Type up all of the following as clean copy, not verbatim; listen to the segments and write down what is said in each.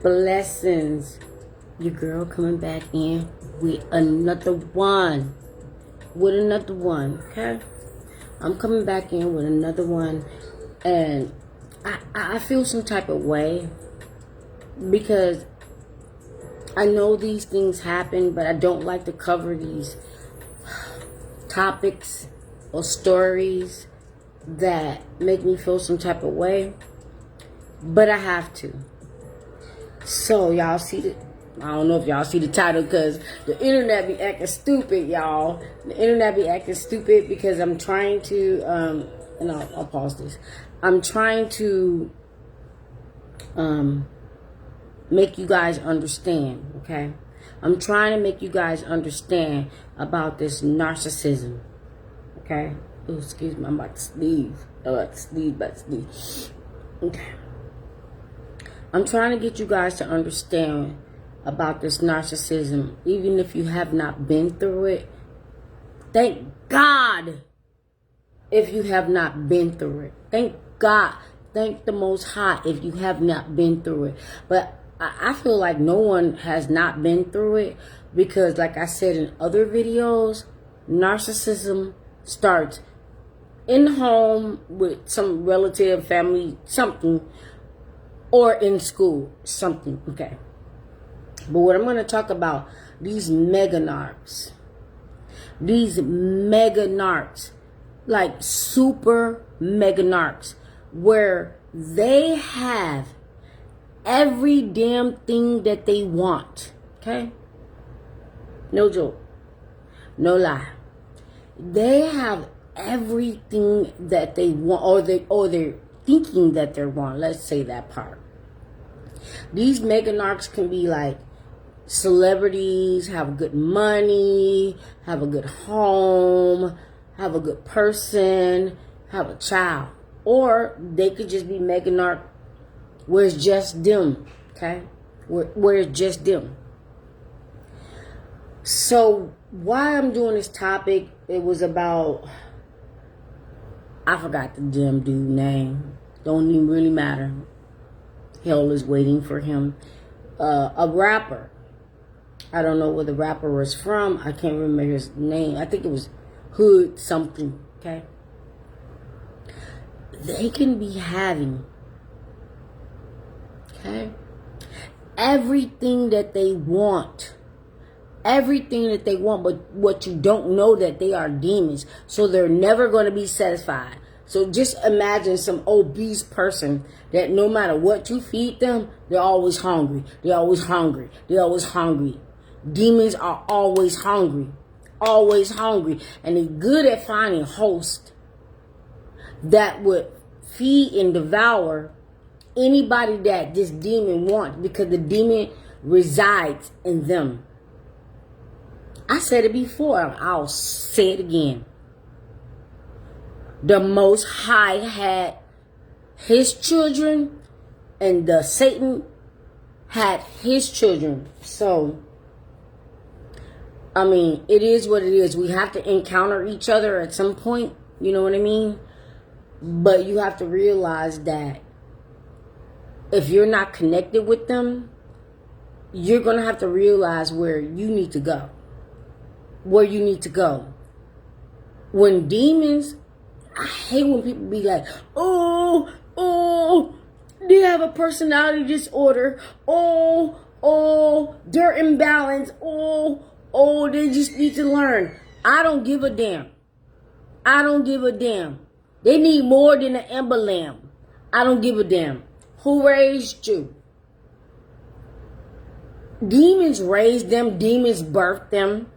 Blessings. Your girl coming back in with another one. Okay? I'm coming back in with another one. And I feel some type of way because I know these things happen, but I don't like to cover these topics or stories that make me feel some type of way. But I have to. So y'all see the, I don't know if y'all see the title because the internet be acting stupid, y'all. The internet be acting stupid because I'm trying to, and I'll pause this. I'm trying to make you guys understand, okay? I'm trying to make you guys understand about this narcissism, okay? Oh, excuse me, I'm about to sneeze. Okay. I'm trying to get you guys to understand about this narcissism, even if you have not been through it. Thank God if you have not been through it. Thank God. Thank the Most High if you have not been through it. But I feel like no one has not been through it because, like I said in other videos, narcissism starts in the home with some relative, family, something, or in school, something, okay? But what I'm going to talk about, these mega narcs. These mega narcs, like super mega narcs, where they have every damn thing that they want, okay? No joke. No lie. They have everything that they want, or they're thinking that they want. Let's say that part. These mega narcs can be like celebrities, have good money, have a good home, have a good person, have a child. Or they could just be mega narc where it's just them, okay? Where it's just them. So why I'm doing this topic, it was about, I forgot the damn dude's name. Don't even really matter. Hell is waiting for him. A rapper. I don't know where the rapper was from. I can't remember his name. I think it was Hood something. Okay. They can be having, okay, everything that they want. Everything that they want, but what you don't know that they are demons. So they're never going to be satisfied. So just imagine some obese person that no matter what you feed them, they're always hungry. They're always hungry. They're always hungry. Demons are always hungry. Always hungry. And they're good at finding hosts that would feed and devour anybody that this demon wants, because the demon resides in them. I said it before. I'll say it again. The Most High had his children, and the Satan had his children. So, I mean, it is what it is. We have to encounter each other at some point. You know what I mean? But you have to realize that if you're not connected with them, you're going to have to realize where you need to go. Where you need to go. When demons, I hate when people be like, oh, they have a personality disorder. Oh, they're imbalanced. Oh, they just need to learn. I don't give a damn. I don't give a damn. They need more than an Ember Lamb. I don't give a damn. Who raised you? Demons raised them. Demons birthed them.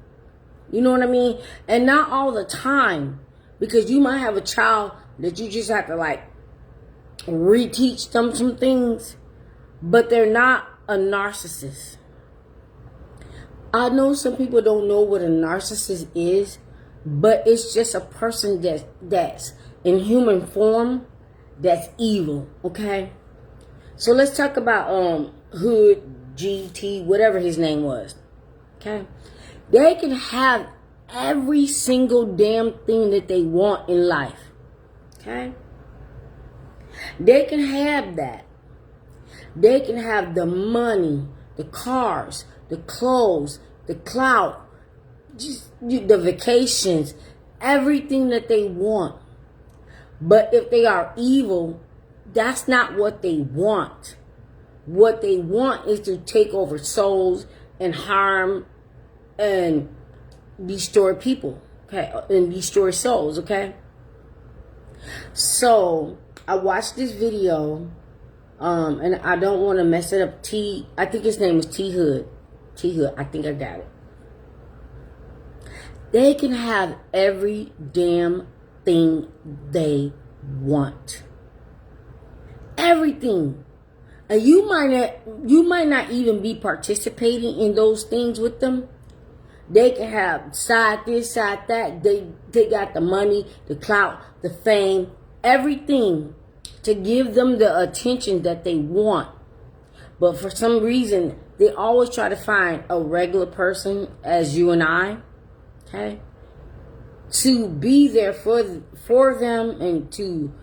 You know what I mean? And not all the time. Because you might have a child that you just have to like reteach them some things. But they're not a narcissist. I know some people don't know what a narcissist is. But it's just a person that's in human form that's evil. Okay? So let's talk about Hood, GT, whatever his name was. Okay? They can have every single damn thing that they want in life. Okay? They can have that. They can have the money, the cars, the clothes, the clout, just the vacations, everything that they want. But if they are evil, that's not what they want. What they want is to take over souls and harm and destroy people, okay, and destroy souls, okay? So I watched this video, and I don't want to mess it up. I think his name is T Hood. T Hood, I think I got it. They can have every damn thing they want. Everything. And you might not even be participating in those things with them. They can have side this, side that. They got the money, the clout, the fame, everything to give them the attention that they want. But for some reason, they always try to find a regular person as you and I, okay, to be there for them and to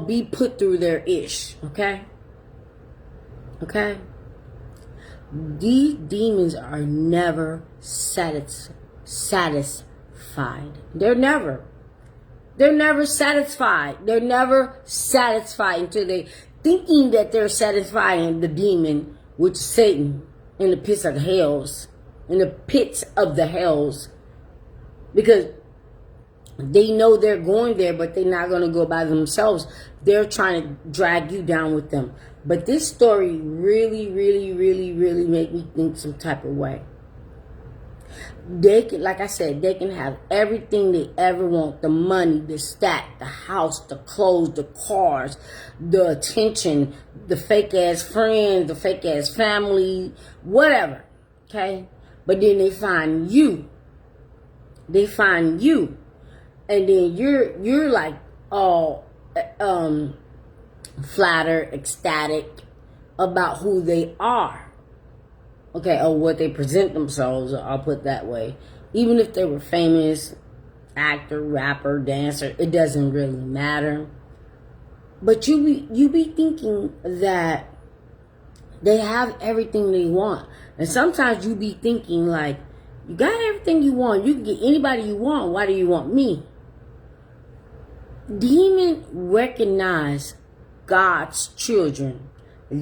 be put through their ish, okay? Okay? These demons are never satisfied. They're never satisfied. They're never satisfied until they thinking that they're satisfying the demon, which is Satan, in the pits of the hells. In the pits of the hells. Because they know they're going there, but they're not going to go by themselves. They're trying to drag you down with them. But this story really, really, really, really made me think some type of way. They can, like I said, they can have everything they ever want. The money, the stack, the house, the clothes, the cars, the attention, the fake ass friends, the fake ass family, whatever. Okay? But then they find you. They find you. And then you're like all flattered, ecstatic about who they are. Okay, or what they present themselves, I'll put that way. Even if they were famous, actor, rapper, dancer, it doesn't really matter. But you be thinking that they have everything they want. And sometimes you be thinking like, you got everything you want. You can get anybody you want. Why do you want me? Demons recognize God's children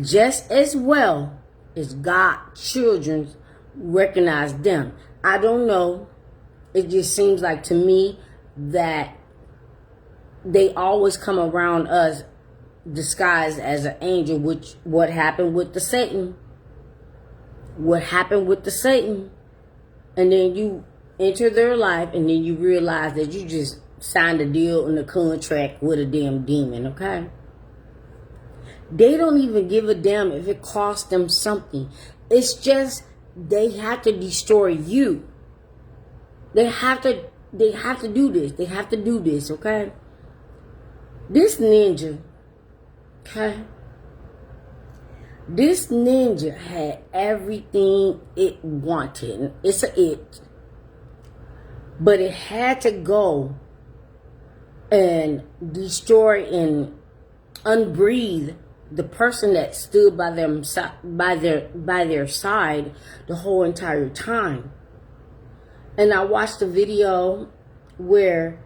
just as well as God's children recognize them. I don't know. It just seems like to me that they always come around us disguised as an angel, which what happened with the Satan. What happened with the Satan? And then you enter their life and then you realize that you just signed a deal and a contract with a damn demon, okay? They don't even give a damn if it costs them something. It's just they have to destroy you. They have to do this. They have to do this, okay? This ninja, okay? This ninja had everything it wanted. It's it. But it had to go and destroy and unbreathe the person that stood by their side the whole entire time. And I watched a video where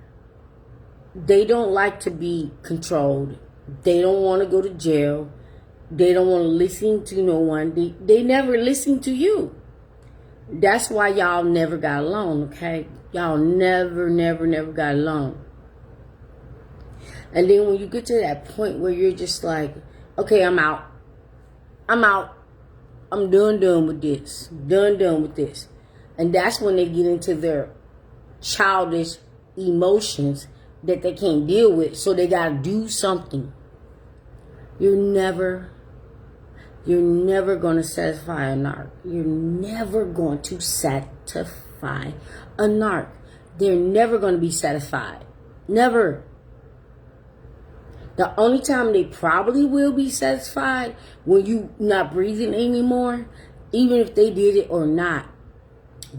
they don't like to be controlled. They don't want to go to jail. They don't want to listen to no one. They never listen to you. That's why y'all never got along, okay? Y'all never got along. And then when you get to that point where you're just like, okay, I'm out. I'm done with this. Done with this. And that's when they get into their childish emotions that they can't deal with. So they got to do something. You're never going to satisfy a narc. You're never going to satisfy a narc. They're never going to be satisfied. Never. The only time they probably will be satisfied when you not breathing anymore, even if they did it or not.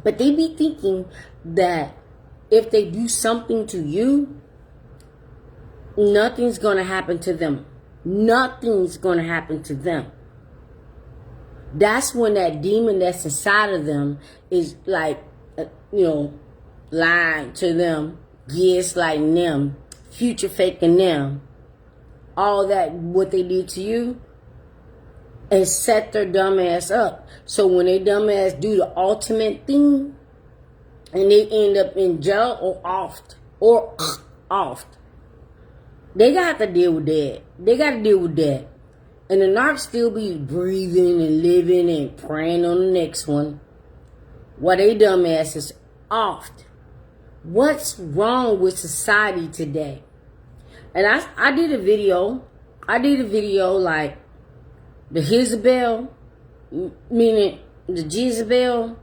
But they be thinking that if they do something to you, nothing's going to happen to them. nothing's going to happen to them. That's when that demon that's inside of them is like, lying to them, gaslighting them, future faking them. All that, what they did to you, and set their dumb ass up. So when they dumb ass do the ultimate thing, and they end up in jail or off, they got to deal with that. They got to deal with that. And the narcs still be breathing and living and praying on the next one, while they dumb ass is off. What's wrong with society today? And I did a video. Like the Jezebel, meaning the Jezebel,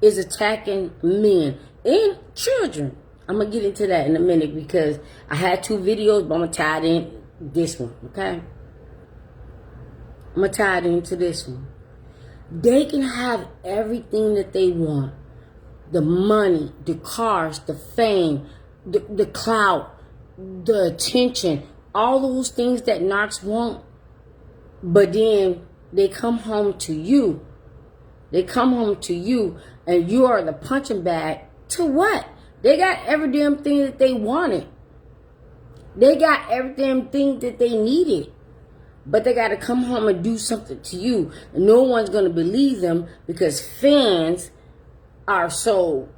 is attacking men and children. I'm going to get into that in a minute because I had 2 videos, but I'm going to tie it in this one, okay? I'm going to tie it into this one. They can have everything that they want. The money, the cars, the fame, the clout, the attention, all those things that narcs want. But then they come home to you. They come home to you and you are the punching bag to what? They got every damn thing that they wanted. They got every damn thing that they needed. But they got to come home and do something to you. And no one's going to believe them because fans are so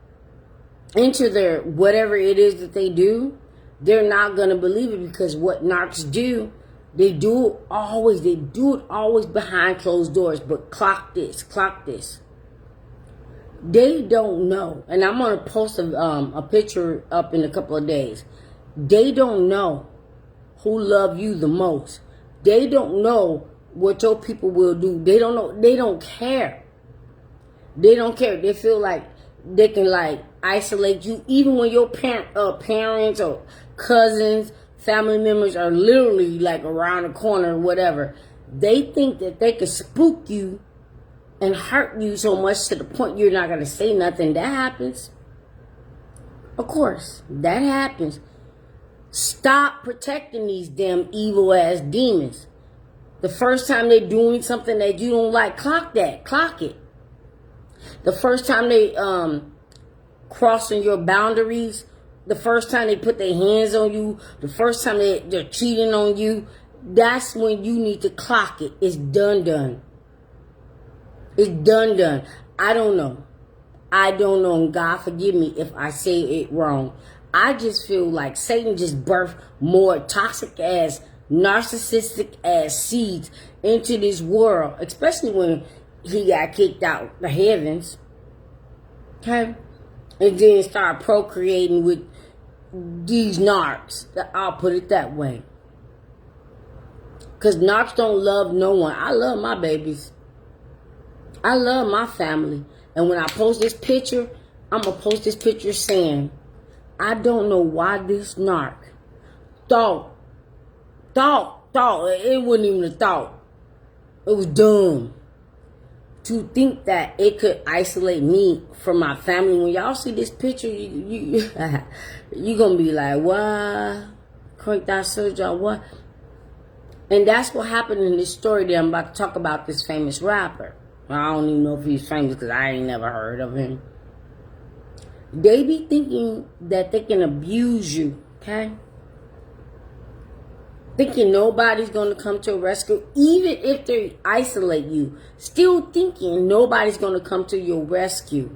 into their whatever it is that they do. They're not going to believe it because what narcs do, they do it always behind closed doors. But clock this. They don't know. And I'm going to post a picture up in a couple of days. They don't know who love you the most. They don't know what your people will do. They don't know. They don't care. They don't care. They feel like they can isolate you even when your parents or cousins, family members are literally around the corner or whatever. They think that they can spook you and hurt you so much to the point you're not going to say nothing. That happens. Of course, that happens. Stop protecting these damn evil ass demons. The first time they're doing something that you don't like, clock it. The first time they crossing your boundaries, the first time they put their hands on you, the first time they're cheating on you, that's when you need to clock it. It's done. It's done. I don't know. And God forgive me if I say it wrong. I just feel like Satan just birthed more toxic ass, narcissistic ass seeds into this world, especially when he got kicked out the heavens. Okay? And then start procreating with these narcs. I'll put it that way. Because narcs don't love no one. I love my babies. I love my family. And when I post this picture, I'm going to post this picture saying, I don't know why this narc thought, it wasn't even a thought. It was dumb to think that it could isolate me from my family. When y'all see this picture, you gonna be like, what? Conita Sergio, what? And that's what happened in this story that I'm about to talk about, this famous rapper. I don't even know if he's famous because I ain't never heard of him. They be thinking that they can abuse you, okay? Thinking nobody's going to come to a rescue, even if they isolate you. Still thinking nobody's going to come to your rescue,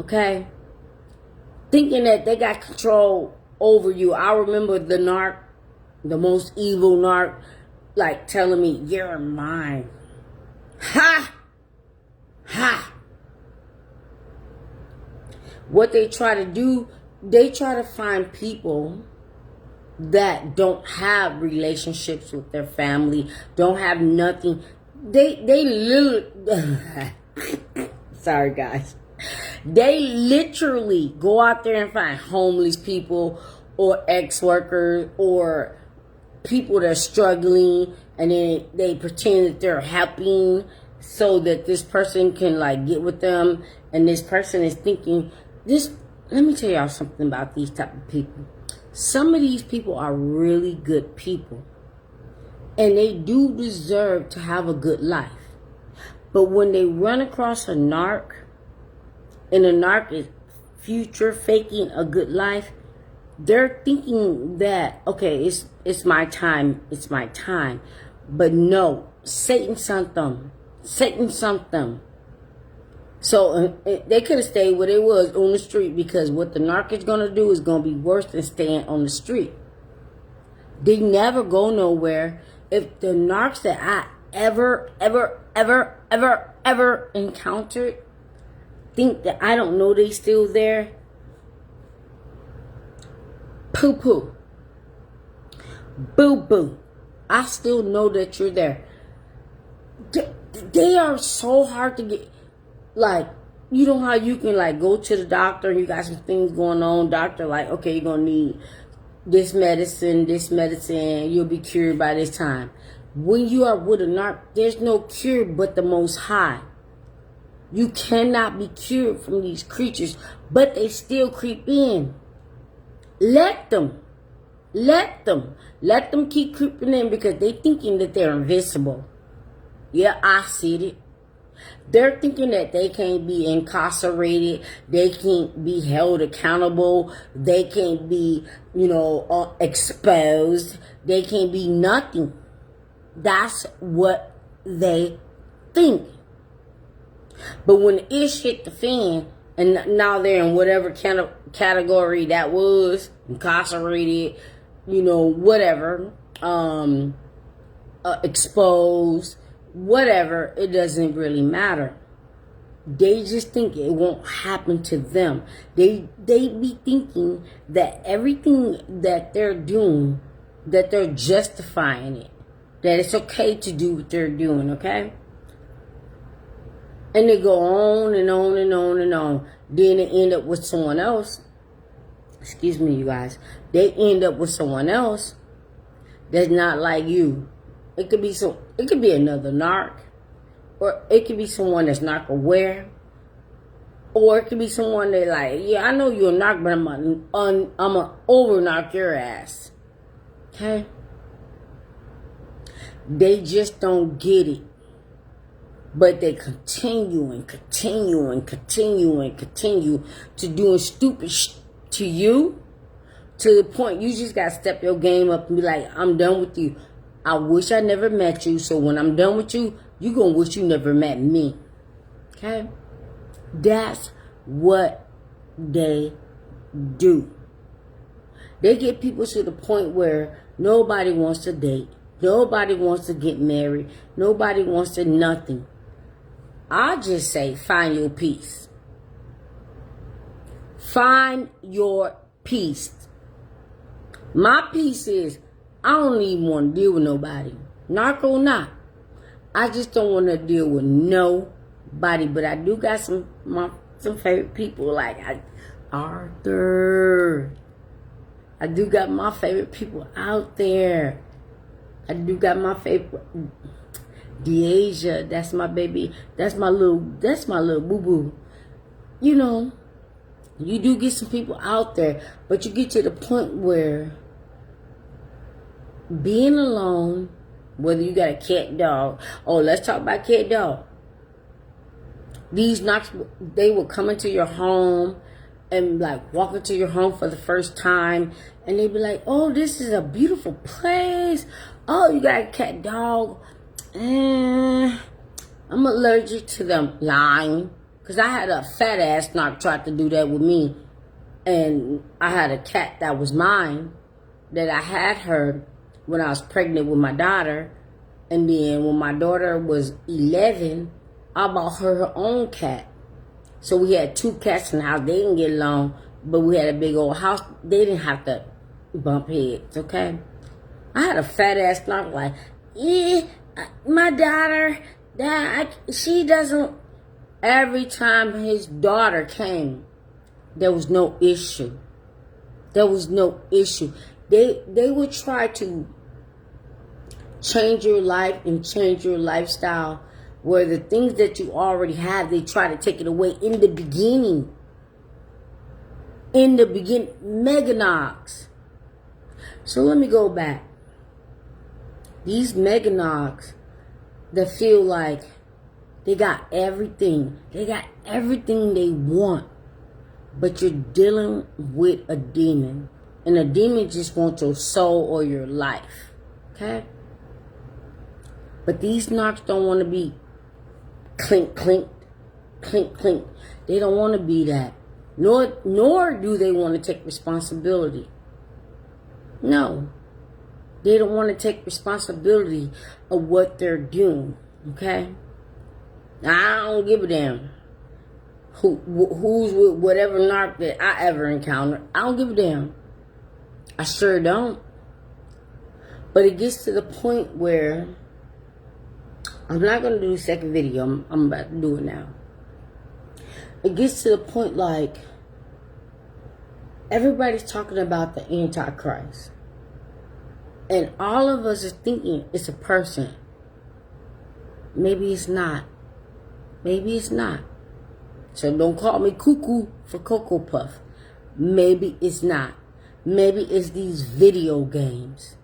okay? Thinking that they got control over you. I remember the narc, the most evil narc, telling me, you're mine. Ha! What they try to do, they try to find people that don't have relationships with their family, don't have nothing. They literally, sorry guys, they literally go out there and find homeless people or ex-workers or people that are struggling, and then they pretend that they're helping so that this person can get with them, and this person is thinking this. Let me tell y'all something about these type of people. Some of these people are really good people. And they do deserve to have a good life. But when they run across a narc, and a narc is future faking a good life, they're thinking that, okay, it's my time, it's my time. But no, Satan sent them. Satan sent them. So they could have stayed where they was on the street, because what the narc is going to do is going to be worse than staying on the street. They never go nowhere. If the narcs that I ever encountered think that I don't know they still there, poo-poo. Boo-boo. I still know that you're there. They are so hard to get. Like, you know how you can, like, go to the doctor and you got some things going on. Doctor, like, okay, you're going to need this medicine, you'll be cured by this time. When you are with a narc, there's no cure but the Most High. You cannot be cured from these creatures, but they still creep in. Let them keep creeping in, because they thinking that they're invincible. Yeah, I see it. They're thinking that they can't be incarcerated, they can't be held accountable, they can't be, exposed, they can't be nothing. That's what they think. But when the ish hit the fan, and now they're in whatever category that was, incarcerated, whatever, exposed, whatever, it doesn't really matter. They just think it won't happen to them. They be thinking that everything that they're doing, that they're justifying it, that it's okay to do what they're doing, okay? And they go on and on and on and on. Then they end up with someone else. Excuse me, you guys. They end up with someone else that's not like you. It could be another narc, or it could be someone that's narc aware, or it could be someone that, like, yeah, I know you're a narc, but I'm a over narc your ass. Okay? They just don't get it. But they continue to doing stupid to you, to the point you just gotta step your game up and be like, I'm done with you. I wish I never met you, so when I'm done with you, you gonna wish you never met me. Okay? That's what they do. They get people to the point where nobody wants to date, nobody wants to get married, nobody wants to nothing. I just say, find your peace. Find your peace. My peace is, I don't even want to deal with nobody. Narc or not. I just don't want to deal with nobody. But I do got some favorite people, like Arthur. I do got my favorite people out there. I do got my favorite Deasia. That's my baby. That's my little boo-boo. You do get some people out there, but you get to the point where being alone, whether you got a cat, dog. Oh, let's talk about cat, dog. These knocks, they will come into your home and, like, walk into your home for the first time, and they be like, oh, this is a beautiful place. Oh, you got a cat, dog. I'm allergic to them. Lying. Because I had a fat ass knock try to do that with me, and I had a cat that was mine, that I had her when I was pregnant with my daughter. And then when my daughter was 11, I bought her own cat. So we had two cats in the house. They didn't get along, but we had a big old house. They didn't have to bump heads, okay? I had a fat ass knock like, yeah, my daughter, she doesn't. Every time his daughter came, there was no issue. There was no issue. They would try to change your life and change your lifestyle, where the things that you already have, they try to take it away in the beginning. Mega narcs. So let me go back. These mega narcs that feel like they got everything. They got everything they want. But you're dealing with a demon. And a demon just wants your soul or your life. Okay? But these narcs don't want to be clink, clink, clink, clink. They don't want to be that. Nor do they want to take responsibility. No. They don't want to take responsibility of what they're doing. Okay? I don't give a damn who's with whatever narc that I ever encountered. I don't give a damn. I sure don't. But it gets to the point where I'm not going to do the second video. I'm about to do it now. It gets to the point like everybody's talking about the Antichrist. And all of us are thinking it's a person. Maybe it's not. Maybe it's not. So don't call me cuckoo for Cocoa Puff. Maybe it's not. Maybe it's these video games.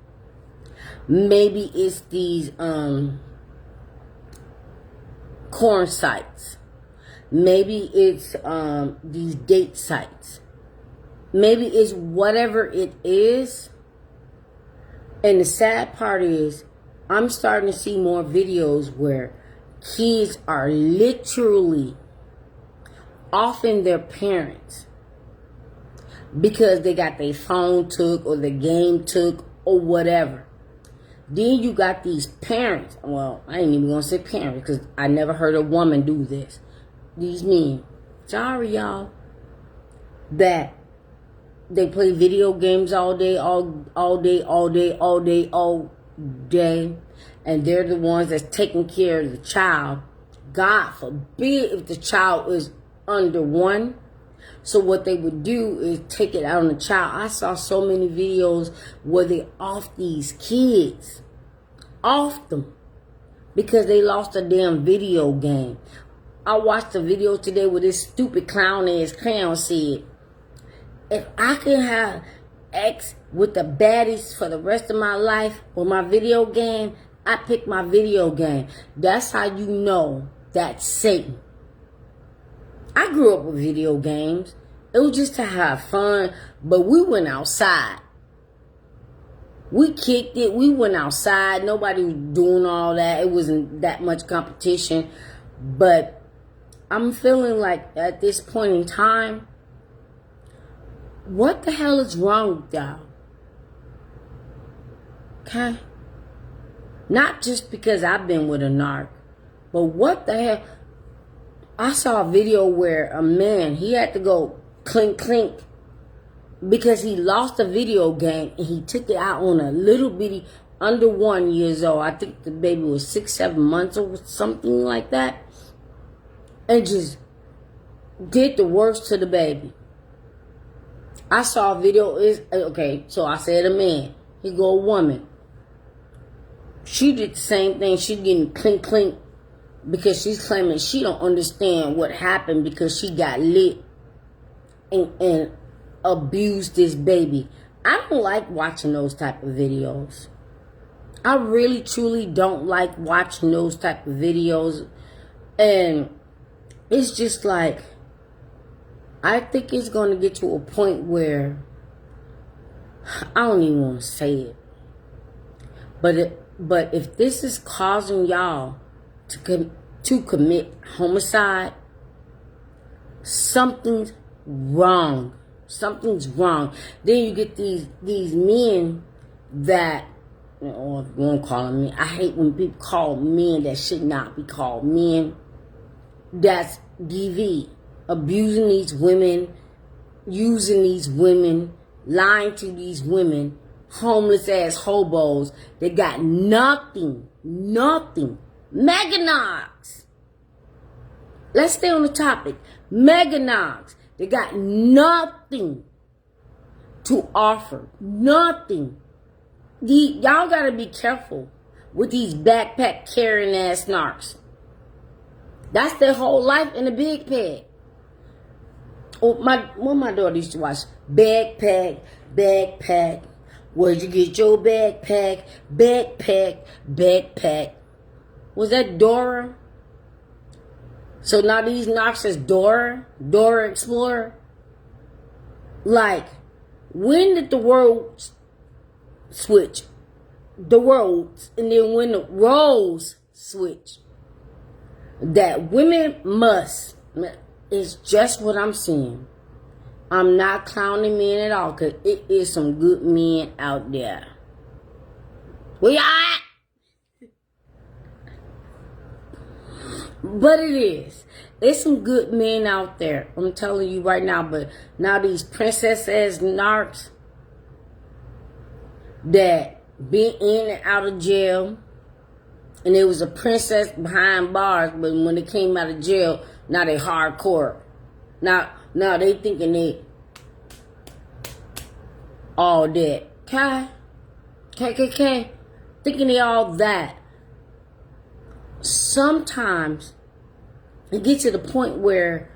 Maybe it's these porn sites. Maybe it's these date sites. Maybe it's whatever it is. And the sad part is, I'm starting to see more videos where kids are literally offing their parents because they got their phone took or the game took or whatever. Then you got these parents. Well, I ain't even gonna say parents because I never heard a woman do this. These men, sorry y'all, that they play video games all day, all day, and they're the ones that's taking care of the child. God forbid if the child is under 1. So what they would do is take it out on the child. I saw so many videos where they off these kids. Off them. Because they lost a damn video game. I watched a video today where this stupid clown-ass clown said, if I can have X with the baddies for the rest of my life with my video game, I pick my video game. That's how you know that's Satan. I grew up with video games. It was just to have fun, but we went outside. We kicked it. We went outside. Nobody was doing all that. It wasn't that much competition. But I'm feeling like at this point in time, what the hell is wrong with y'all? Okay? Not just because I've been with a narc, but what the hell? I saw a video where a man, he had to go clink clink because he lost a video game and he took it out on a little bitty under 1 years old. I think the baby was 6, 7 months or something like that. And just did the worst to the baby. I saw a video, okay, so I said a man. He go a woman. She did the same thing. She getting clink clink because she's claiming she don't understand what happened because she got lit and abused this baby. I don't like watching those type of videos. I really, truly don't like watching those type of videos. And it's just like, I think it's going to get to a point where, I don't even want to say it. But if this is causing y'all to commit homicide, something's wrong. Something's wrong. Then you get these men that, or if you want to call them men, I hate when people call men that should not be called men. That's DV. Abusing these women, using these women, lying to these women, homeless ass hobos. They got nothing. Mega narcs. Let's stay on the topic. Mega narcs. They got nothing to offer. Nothing. Y'all gotta be careful with these backpack carrying ass narcs. That's their whole life in a big bag. Oh, my daughter used to watch backpack. Where'd you get your backpack? Backpack. Was that Dora? So now these narcs is Dora Explorer? Like, when did the world switch? The roles, and then when the roles switch, that women must, is just what I'm seeing. I'm not clowning men at all, because it is some good men out there. We are. But it is. There's some good men out there. I'm telling you right now. But now these princess-ass narcs that been in and out of jail, and there was a princess behind bars, but when they came out of jail, now they hardcore. Now they thinking they all that. KKK. Thinking they all that. Sometimes it gets to the point where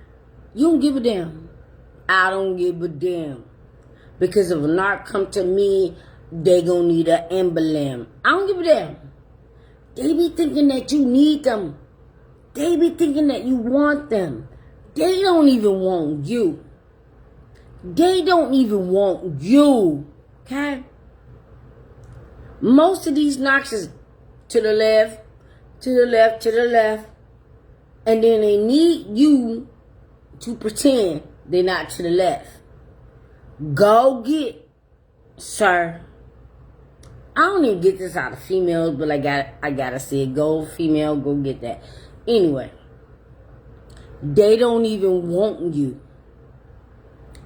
you don't give a damn. I don't give a damn. Because if a narc come to me, they gonna need an emblem. I don't give a damn. They be thinking that you need them. They be thinking that you want them. They don't even want you. They don't even want you. Okay? Most of these narcs is to the left, to the left, to the left. And then they need you to pretend they're not to the left. Go get, sir. I don't even get this out of females, but I gotta say it. Go female, go get that. Anyway, they don't even want you.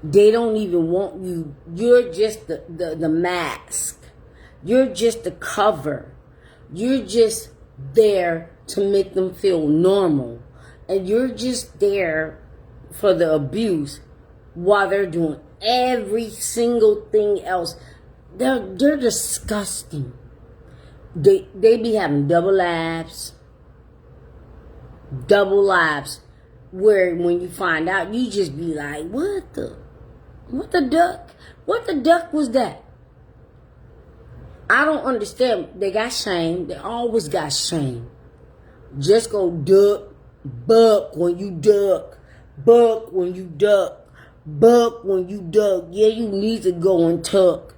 They don't even want you. You're just the mask. You're just the cover. You're just there to make them feel normal. And you're just there for the abuse while they're doing every single thing else. They're disgusting. They be having double lives. Where when you find out, you just be like, what the duck? What the duck was that? I don't understand. They got shame. They always got shame. Just go duck, buck when you duck, buck when you duck, buck when you duck. Yeah, you need to go and tuck,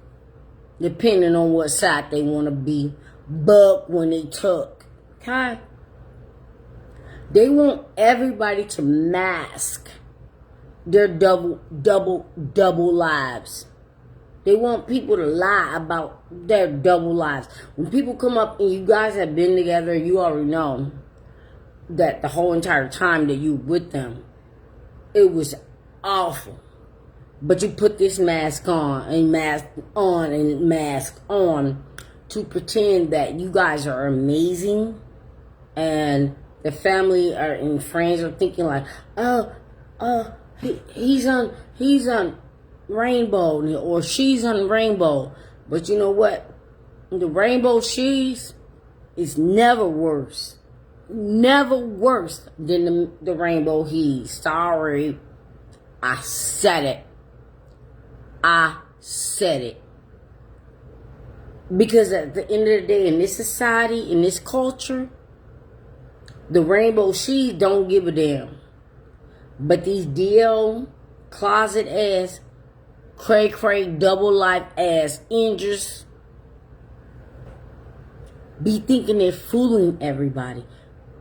depending on what side they want to be. Buck when they tuck. Okay? They want everybody to mask their double lives. They want people to lie about their double lives. When people come up and you guys have been together, you already know that the whole entire time that you were with them, it was awful. But you put this mask on and mask on and mask on to pretend that you guys are amazing, and the family and friends are thinking like, he's on Rainbow, or she's on Rainbow. But you know what? The Rainbow she's is never worse than the Rainbow he's. Sorry, I said it. Because at the end of the day, in this society, in this culture, the Rainbow she don't give a damn. But these DL closet ass, cray double life ass angels be thinking they're fooling everybody.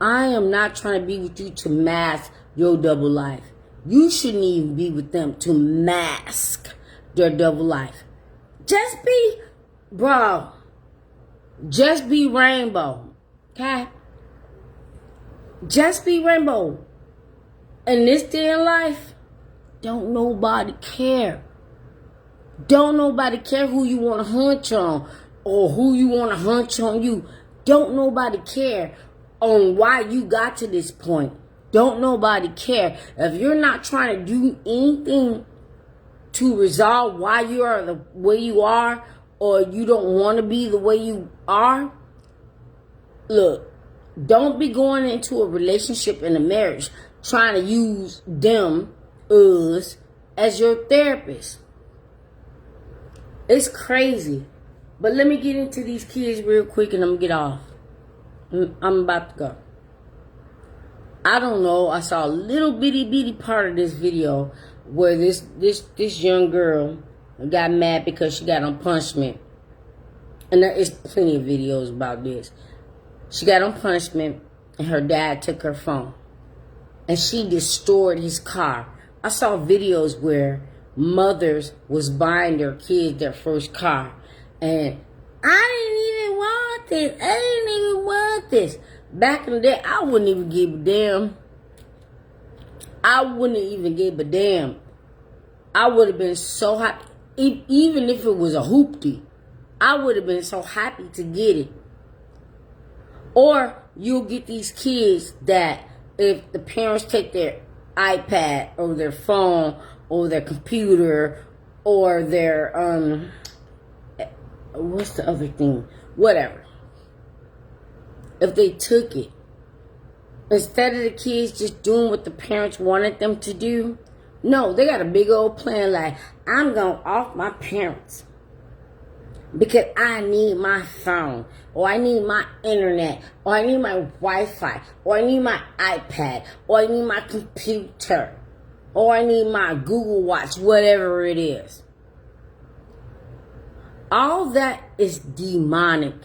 I am not trying to be with you to mask your double life. You shouldn't even be with them to mask their double life. Just be Rainbow. Okay? Just be Rainbow. In this day in life, don't nobody care. Don't nobody care who you want to hunch on or who you want to hunch on you. Don't nobody care on why you got to this point. Don't nobody care. If you're not trying to do anything to resolve why you are the way you are, or you don't want to be the way you are, look, don't be going into a relationship and a marriage trying to use them, us, as your therapist. It's crazy. But let me get into these kids real quick and I'm going to get off. I'm about to go. I don't know. I saw a little bitty part of this video where this young girl got mad because she got on punishment. And there is plenty of videos about this. She got on punishment and her dad took her phone. And she destroyed his car. I saw videos where mothers was buying their kids their first car. And I didn't even want this. I didn't even want this. Back in the day, I wouldn't even give a damn. I wouldn't even give a damn. I would have been so happy. Even if it was a hoopty, I would have been so happy to get it. Or you'll get these kids that if the parents take their iPad or their phone or their computer or their, what's the other thing? Whatever. If they took it, instead of the kids just doing what the parents wanted them to do, no, they got a big old plan like, I'm going off my parents because I need my phone, or I need my internet, or I need my Wi-Fi, or I need my iPad, or I need my computer, or I need my Google Watch, whatever it is. All that is demonic.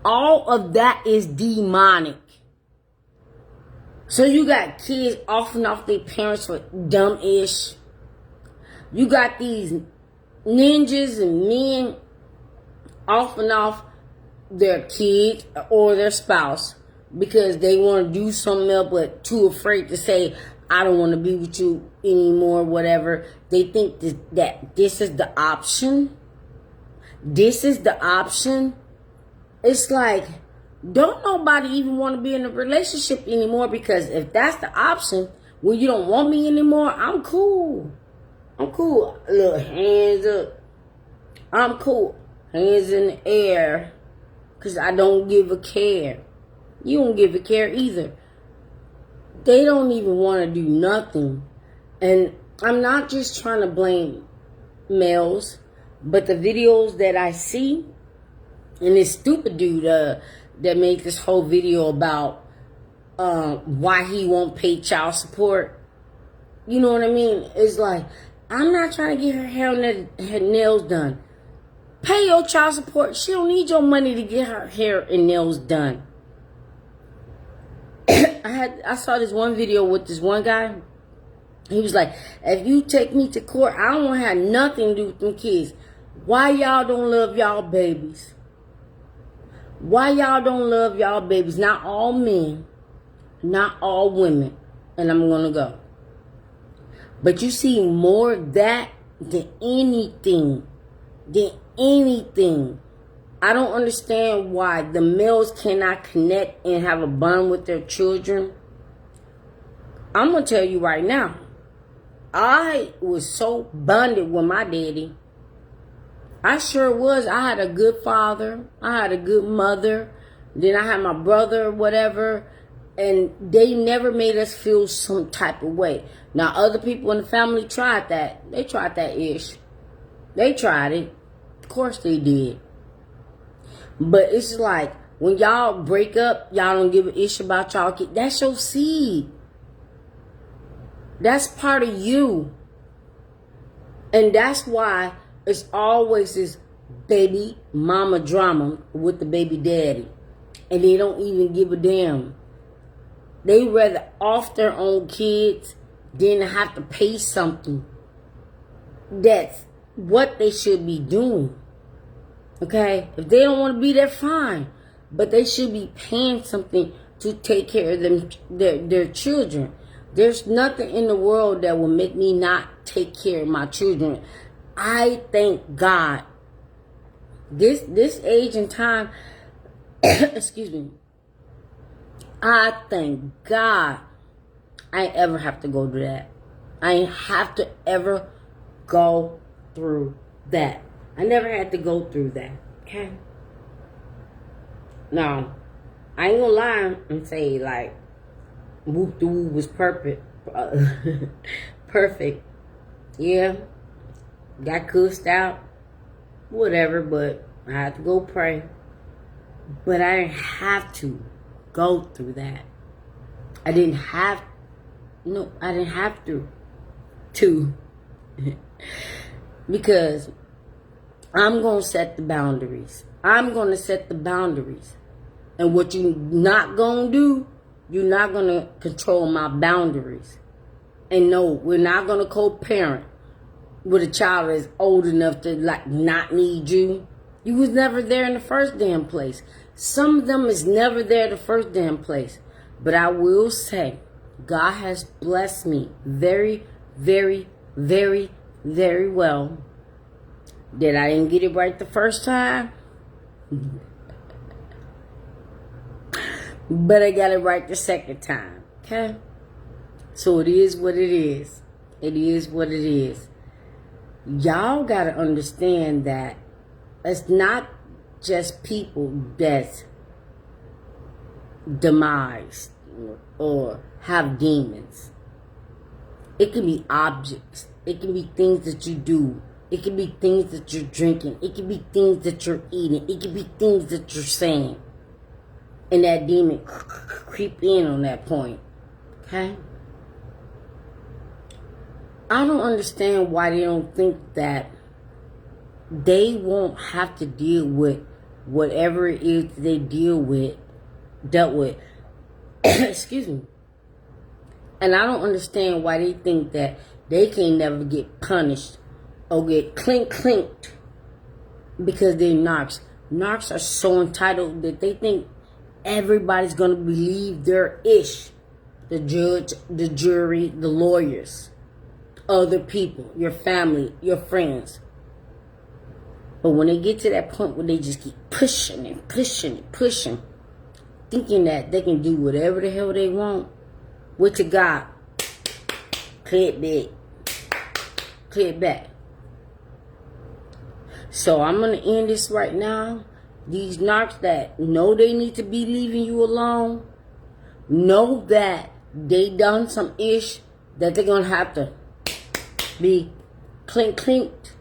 All of that is demonic. So you got kids off and off their parents for dumb-ish. You got these ninjas and men off and off their kid or their spouse because they want to do something else but too afraid to say, I don't want to be with you anymore, whatever. They think that this is the option. This is the option. It's like, don't nobody even want to be in a relationship anymore, because if that's the option, when you don't want me anymore, I'm cool. I'm cool. Look, hands up. I'm cool. Hands in the air. Because I don't give a care. You don't give a care either. They don't even want to do nothing. And I'm not just trying to blame males, but the videos that I see, and this stupid dude that made this whole video about why he won't pay child support. You know what I mean? It's like, I'm not trying to get her hair and her nails done. Pay your child support. She don't need your money to get her hair and nails done. I saw this one video with this one guy. He was like, if you take me to court, I don't want to have nothing to do with them kids. Why y'all don't love y'all babies? Why y'all don't love y'all babies? Not all men, not all women. And I'm going to go. But you see more of that than anything. I don't understand why the males cannot connect and have a bond with their children. I'm going to tell you right now. I was so bonded with my daddy. I sure was. I had a good father. I had a good mother. Then I had my brother, whatever. And they never made us feel some type of way. Now, other people in the family tried that. They tried that ish. They tried it. Of course they did. But it's like, when y'all break up, y'all don't give a ish about y'all kid. That's your seed. That's part of you. And that's why it's always this baby mama drama with the baby daddy. And they don't even give a damn. They rather off their own kids than have to pay something. That's what they should be doing. Okay? If they don't want to be there, fine. But they should be paying something to take care of them, their children. There's nothing in the world that will make me not take care of my children. I thank God. This age and time, excuse me, I thank God I ain't ever have to go through that. I ain't have to ever go through that. I never had to go through that. Okay? Now, I ain't gonna lie and say like whoop the woo was perfect. Perfect. Yeah. Got cussed out. whatever, but I had to go pray. But I didn't have to go through that. I didn't have to. Because I'm going to set the boundaries. I'm going to set the boundaries. And what you're not going to do, you're not going to control my boundaries. And no, we're not going to co-parent with a child that's old enough to like not need you. You was never there in the first damn place. Some of them is never there the first damn place. But I will say, God has blessed me very, very, very, very well. That I didn't get it right the first time. But I got it right the second time. Okay? So it is what it is. It is what it is. Y'all got to understand that it's not just people that's demised or have demons. It can be objects. It can be things that you do. It can be things that you're drinking. It can be things that you're eating. It can be things that you're saying. And that demon creep in on that point. Okay? I don't understand why they don't think that they won't have to deal with whatever it is they dealt with. Excuse me. And I don't understand why they think that they can never get punished or get clinked because they're narcs. Narcs are so entitled that they think everybody's going to believe their ish. The judge, the jury, the lawyers, other people, your family, your friends. But when they get to that point where they just keep pushing and pushing and pushing, thinking that they can do whatever the hell they want, with to God, clear it back. So I'm going to end this right now. These narcs that know they need to be leaving you alone, know that they done some ish that they're going to have to be clinked.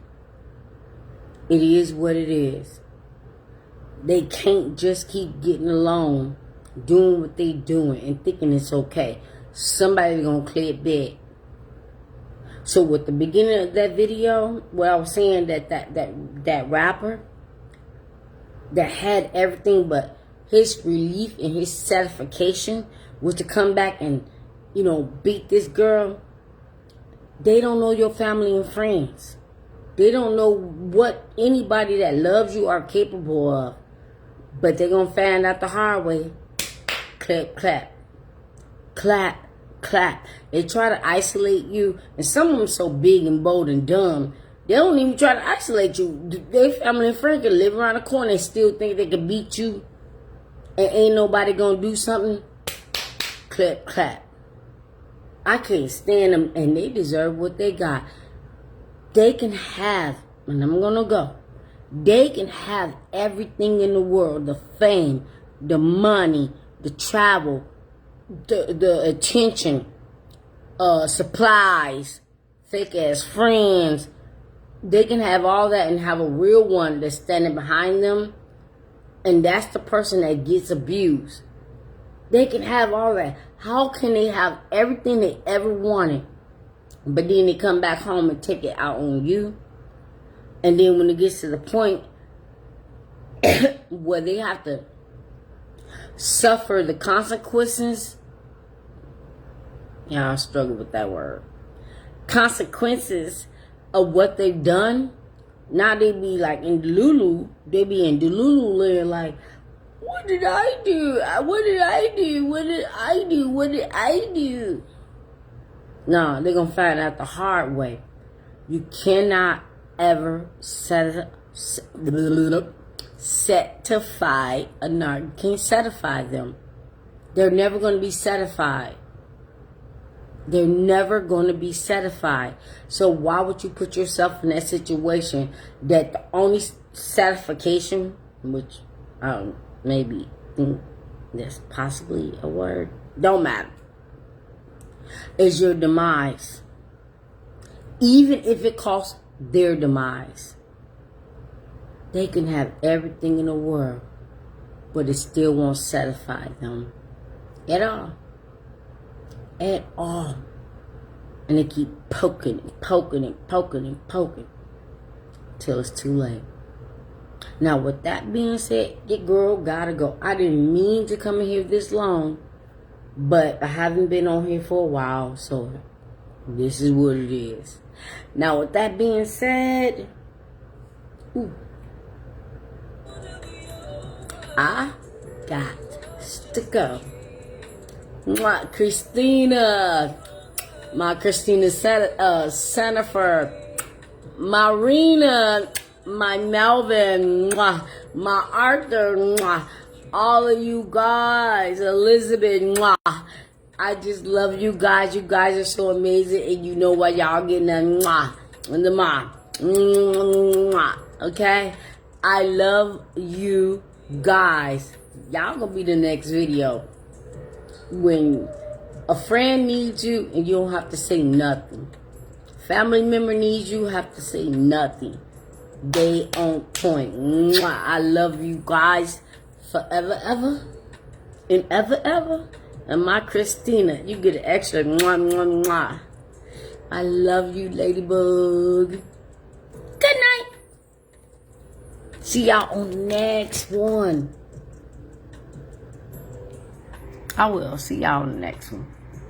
It is what it is. They can't just keep getting along, doing what they doing and thinking it's okay. Somebody's going to clear it back. So with the beginning of that video, where I was saying that rapper that had everything but his relief and his satisfaction was to come back and, beat this girl. They don't know your family and friends. They don't know what anybody that loves you are capable of. But they're going to find out the hard way. Clap, clap. Clap, clap. They try to isolate you. And some of them so big and bold and dumb, they don't even try to isolate you. Their family and friends can live around the corner and still think they can beat you. And ain't nobody going to do something. Clap, clap. I can't stand them, and they deserve what they got. They can have, and I'm going to go, they can have everything in the world, the fame, the money, the travel, the attention, supplies, fake ass friends. They can have all that and have a real one that's standing behind them, and that's the person that gets abused. They can have all that. How can they have everything they ever wanted, but then they come back home and take it out on you? And then when it gets to the point where they have to suffer the consequences, I struggle with that word. Consequences of what they've done. Now they be like in Delulu. They be in Delulu land like, what did I do? What did I do? What did I do? What did I do? No, they're going to find out the hard way. You cannot ever satisfy a narc. You can't satisfy them. They're never going to be satisfied. They're never going to be satisfied. So why would you put yourself in that situation that the only satisfaction, which I don't maybe think that's possibly a word, don't matter, is your demise. Even if it costs their demise. They can have everything in the world, but it still won't satisfy them at all. At all. And they keep poking and poking and poking and poking till it's too late. Now, with that being said, your girl gotta go. I didn't mean to come in here this long, but I haven't been on here for a while, so this is what it is. Now, with that being said, I got to go. Christina, my Christina Sanford, Marina, my Melvin, my Arthur, all of you guys, Elizabeth, I just love you guys. You guys are so amazing, and you know why y'all getting that and the okay? I love you guys. Y'all gonna be the next video. When a friend needs you and you don't have to say nothing. Family member needs you, have to say nothing. They on point. I love you guys forever, ever, and ever, ever. And my Christina, you get an extra mwah. I love you, Ladybug. Good night. See y'all on the next one. I will see y'all on the next one.